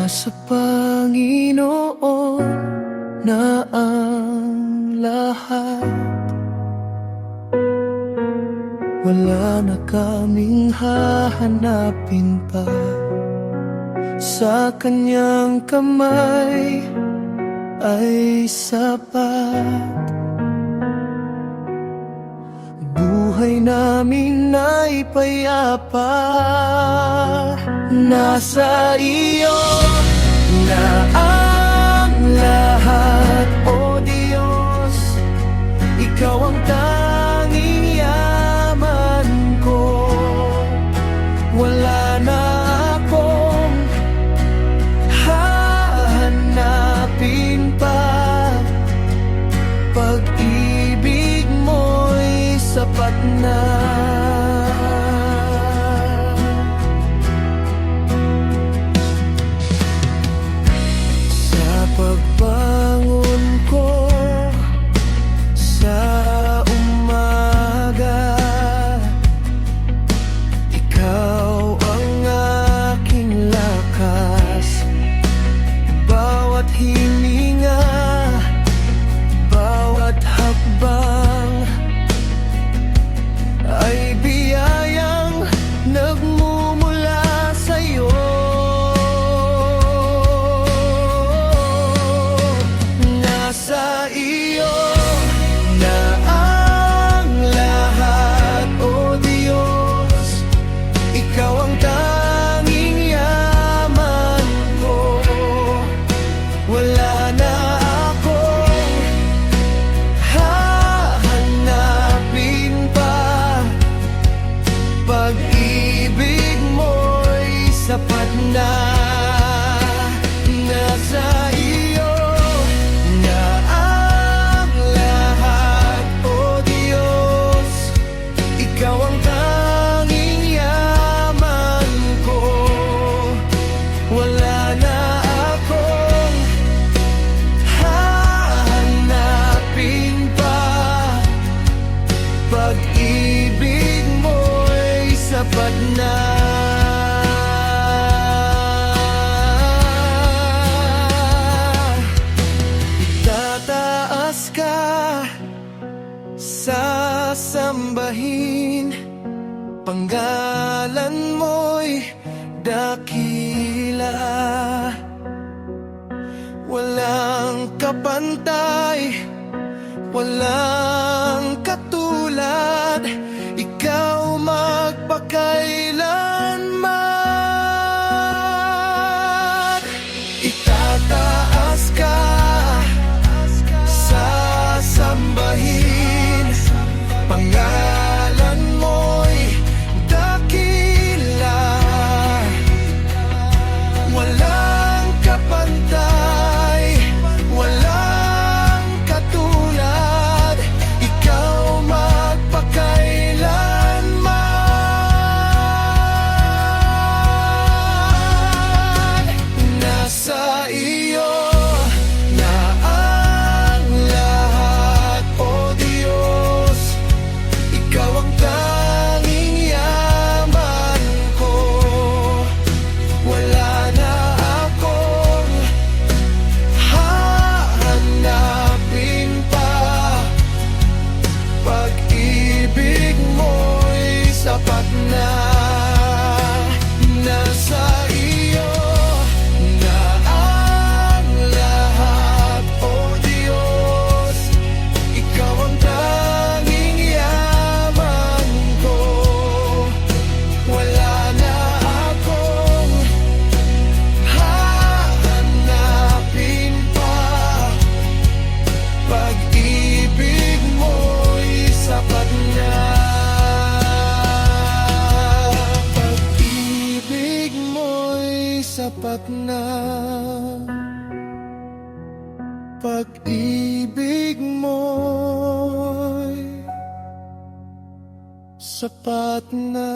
Nasa Panginoon na ang lahat. Wala na kaming hahanapin pa. Sa kanyang kamay ay sapat. Buhay namin ay payapa. Nasa iyo na ang lahat, O Diyos. Ikaw ang tanging yaman ko. Wala na akong hahanapin pa. Pag-ibig mo'y sapat na. Pagbangon ko sa umaga, ikaw ang aking lakas. Bawat hininga, bawat hakbang ay biyayang nagmumula sa'yo. Sa iyo na ang lahat, O Diyos. Ikaw ang tanging yaman ko. Wala na akong hahanapin pa. Pag-ibig mo'y sapat na. Nasa iyo pag-ibig mo'y sapat na. Itataas ka, sasambahin, panggalan mo'y dakila. Walang kapantay, walang katulad, ikaw magpakailanman. Itataas ka, sasambahin, pangalan mo'y dakila. Walang kapantay, walang katulad, ikaw magpakailanman. Nasa iyo na ang lahat, O Diyos. Ikaw ang tanging yaman ko. Wala na akong hahanapin pa. Pag-ibig mo'y sapat na. Nasa iyo na ang lahat, O Diyos. Ikaw ang tanging yaman ko. Wala na akong hahanapin pa. Pag-ibig mo'y sapat na. Pag-ibig mo'y sapat na. Pag-ibig mo'y sapat na.